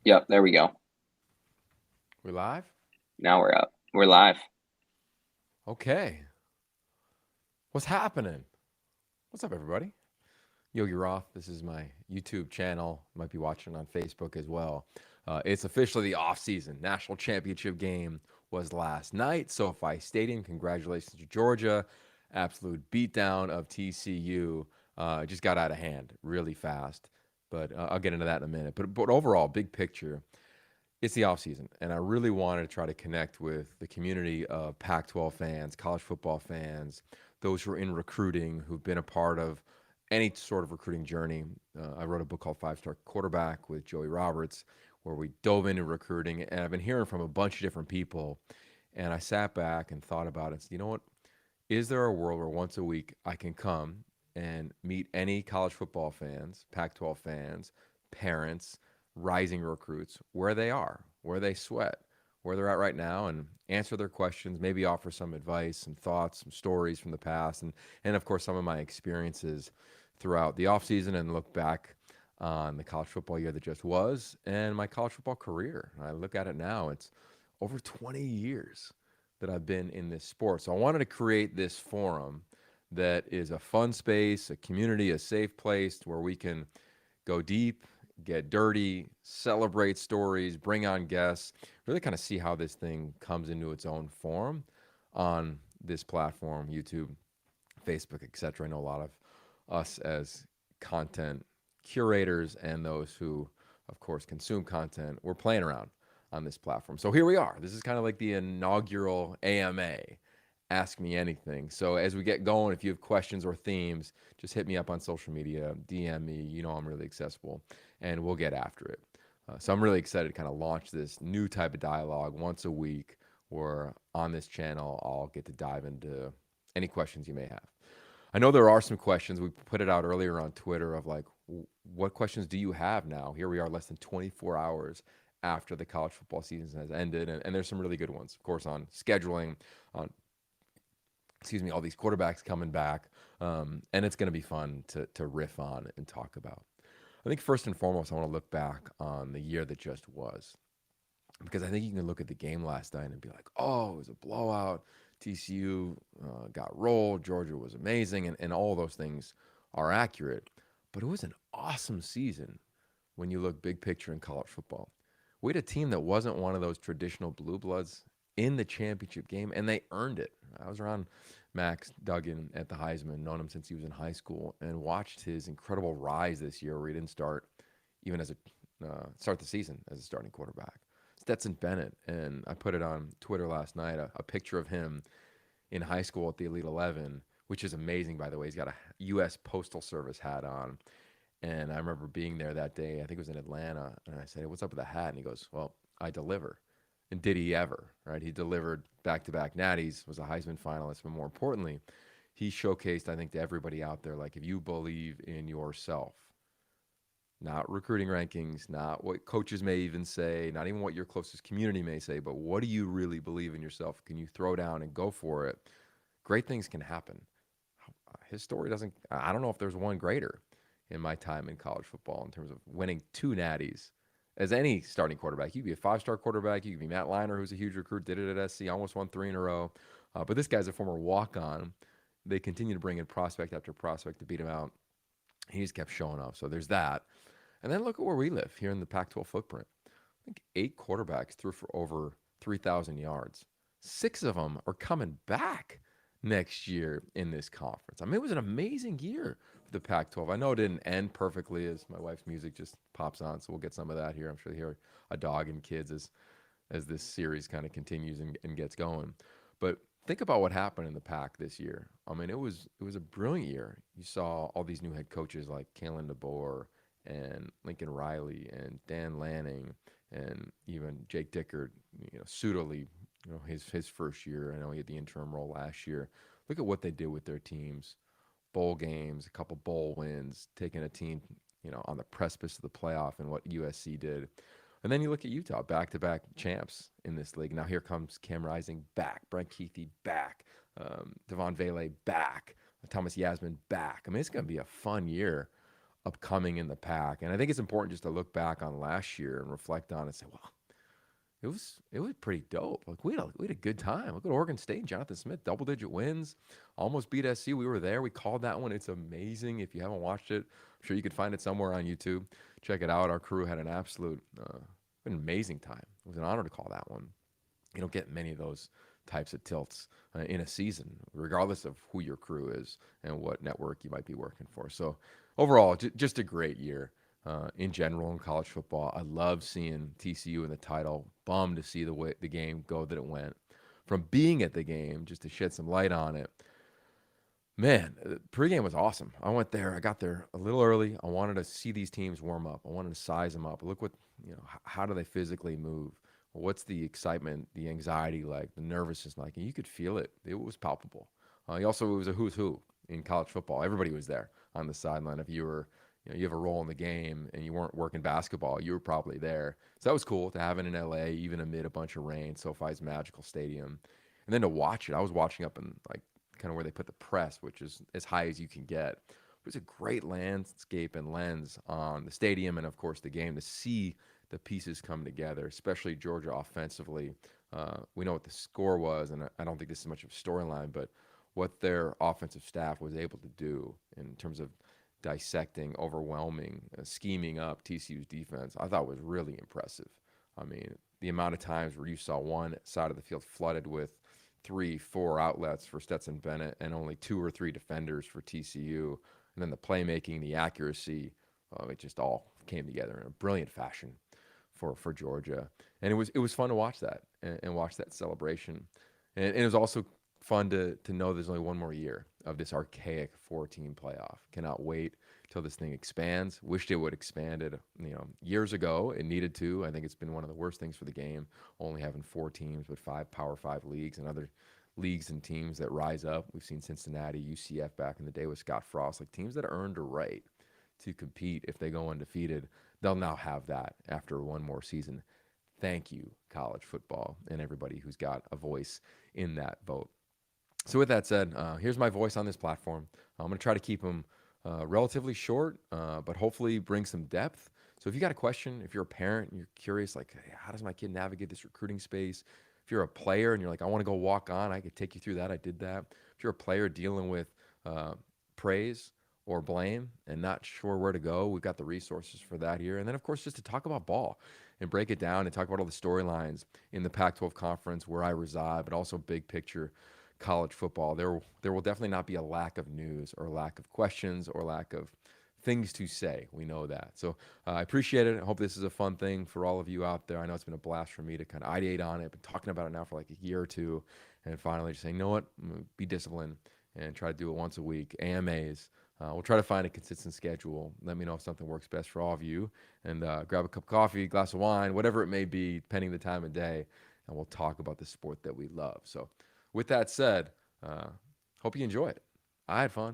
Yep, there we go. We're live? Now we're up. We're live. Okay. What's happening? What's up, everybody? Yogi Roth. This is my YouTube channel. You might be watching on Facebook as well. It's officially the off season. National championship game was last night. SoFi Stadium. Congratulations to Georgia. Absolute beatdown of TCU. It just got out of hand really fast. But I'll get into that in a minute. But overall, big picture, it's the offseason, and I really wanted to try to connect with the community of Pac 12 fans, college football fans, those who are in recruiting, who've been a part of any sort of recruiting journey. I wrote a book called Five Star Quarterback with Joey Roberts, where we dove into recruiting, and I've been hearing from a bunch of different people. And I sat back and thought about it and said, you know what? Is there a world where once a week I can come and meet any college football fans, Pac 12 fans, parents, rising recruits, where they are, where they sweat, where they're at right now, and answer their questions, maybe offer some advice, some thoughts, some stories from the past, and of course, some of my experiences throughout the offseason and look back on the college football year that just was and my college football career. I look at it now, it's over 20 years that I've been in this sport. So I wanted to create this forum that is a fun space, a community, a safe place where we can go deep, get dirty, celebrate stories, bring on guests, really kind of see how this thing comes into its own form on this platform, YouTube, Facebook, etc. I know a lot of us as content curators and those who, of course, consume content, we're playing around on this platform. So here we are. This is kind of like the inaugural AMA. Ask me anything. So as we get going, if you have questions or themes, just hit me up on social media, DM me. You know I'm really accessible, and we'll get after it. So I'm really excited to kind of launch this new type of dialogue once a week, where on this channel I'll get to dive into any questions you may have. I know there are some questions. We put it out earlier on Twitter of like, what questions do you have now? Here we are, less than 24 hours after the college football season has ended, and there's some really good ones, of course, on scheduling, on all these quarterbacks coming back, and it's going to be fun to riff on and talk about. I think first and foremost, I want to look back on the year that just was, because I think you can look at the game last night and be like, oh, it was a blowout. TCU got rolled. Georgia was amazing, and all those things are accurate. But it was an awesome season when you look big picture in college football. We had a team that wasn't one of those traditional blue bloods in the championship game, and they earned it. I was around Max Duggan at the Heisman, known him since he was in high school, and watched his incredible rise this year, where he didn't start even as a start the season as a starting quarterback. Stetson Bennett, and I put it on Twitter last night, a picture of him in high school at the Elite 11, which is amazing, by the way. He's got a U.S. Postal Service hat on. And I remember being there that day, I think it was in Atlanta, and I said, hey, what's up with the hat? And he goes, well, I deliver. And did he ever, right? He delivered back-to-back natties, was a Heisman finalist, but more importantly, he showcased, I think, to everybody out there, like, if you believe in yourself, not recruiting rankings, not what coaches may even say, not even what your closest community may say, but what do you really believe in yourself? Can you throw down and go for it? Great things can happen. His story doesn't, I don't know if there's one greater in my time in college football in terms of winning two natties as any starting quarterback. You could be a 5-star quarterback. You could be Matt Leinart, who's a huge recruit, did it at SC, almost won three in a row. But this guy's a former walk on. They continue to bring in prospect after prospect to beat him out. He just kept showing up. So there's that. And then look at where we live here in the Pac 12 footprint. I think 8 quarterbacks threw for over 3,000 yards. 6 of them are coming back next year in this conference. I mean, it was an amazing year for the Pac 12. I know it didn't end perfectly as my wife's music just pops on, so we'll get some of that here. I'm sure you hear a dog and kids as this series kind of continues and gets going. But think about what happened in the Pac this year. I mean, it was a brilliant year. You saw all these new head coaches like Kalen DeBoer and Lincoln Riley and Dan Lanning and even Jake Dickert, pseudily, his first year. I know he had the interim role last year. Look at what they did with their teams. Bowl games, a couple bowl wins, taking a team, on the precipice of the playoff and what USC did. And then you look at Utah, back-to-back champs in this league. Now here comes Cam Rising back, Brent Keithy back, Devon Vele back, Thomas Yasmin back. I mean, it's going to be a fun year upcoming in the pack. And I think it's important just to look back on last year and reflect on it and say, well, it was pretty dope. Like we had a good time. Look at Oregon State, Jonathan Smith, double digit wins, almost beat SC. We were there. We called that one. It's amazing. If you haven't watched it, I'm sure you could find it somewhere on YouTube. Check it out. Our crew had an absolute, an amazing time. It was an honor to call that one. You don't get many of those types of tilts in a season, regardless of who your crew is and what network you might be working for. So overall, just a great year in general in college football. I love seeing TCU in the title. Bummed to see the way the game go that it went. From being at the game, just to shed some light on it, man, the pregame was awesome. I went there. I got there a little early. I wanted to see these teams warm up. I wanted to size them up. Look what, how do they physically move? What's the excitement, the anxiety like, the nervousness like? And you could feel it. It was palpable. It was a who's who in college football. Everybody was there on the sideline. If you were, you have a role in the game and you weren't working basketball, you were probably there. So that was cool to have it in LA, even amid a bunch of rain. SoFi's magical stadium. And then to watch it, I was watching up in like kind of where they put the press, which is as high as you can get. It was a great landscape and lens on the stadium and, of course, the game to see the pieces come together, especially Georgia offensively. We know what the score was, and I don't think this is much of a storyline, but what their offensive staff was able to do in terms of dissecting, overwhelming, scheming up TCU's defense, I thought was really impressive. I mean, the amount of times where you saw one side of the field flooded with 3, 4 outlets for Stetson Bennett and only 2 or 3 defenders for TCU, and then the playmaking, the accuracy, it just all came together in a brilliant fashion for Georgia, and it was fun to watch that and watch that celebration, and it was also fun to know there's only one more year of this archaic 4-team playoff. Cannot wait till this thing expands. Wished it would expanded, years ago. It needed to. I think it's been one of the worst things for the game, only having 4 teams with 5 Power 5 leagues and other leagues and teams that rise up. We've seen Cincinnati, UCF back in the day with Scott Frost, like teams that earned a right to compete if they go undefeated. They'll now have that after one more season. Thank you, college football, and everybody who's got a voice in that vote. So with that said, here's my voice on this platform. I'm going to try to keep them relatively short, but hopefully bring some depth. So if you got a question, if you're a parent and you're curious, like, hey, how does my kid navigate this recruiting space? If you're a player and you're like, I want to go walk on, I could take you through that. I did that. If you're a player dealing with praise or blame and not sure where to go, we've got the resources for that here. And then, of course, just to talk about ball and break it down and talk about all the storylines in the Pac-12 conference where I reside, but also big picture college football. There will definitely not be a lack of news or lack of questions or lack of things to say. We know that. So I appreciate it. I hope this is a fun thing for all of you out there. I know it's been a blast for me to kind of ideate on it. I've been talking about it now for like a year or two, and finally just saying, you know what, I'm gonna be disciplined and try to do it once a week. AMAs. We'll try to find a consistent schedule. Let me know if something works best for all of you. And grab a cup of coffee, glass of wine, whatever it may be, depending the time of day, and we'll talk about the sport that we love. So with that said, hope you enjoy it. I had fun.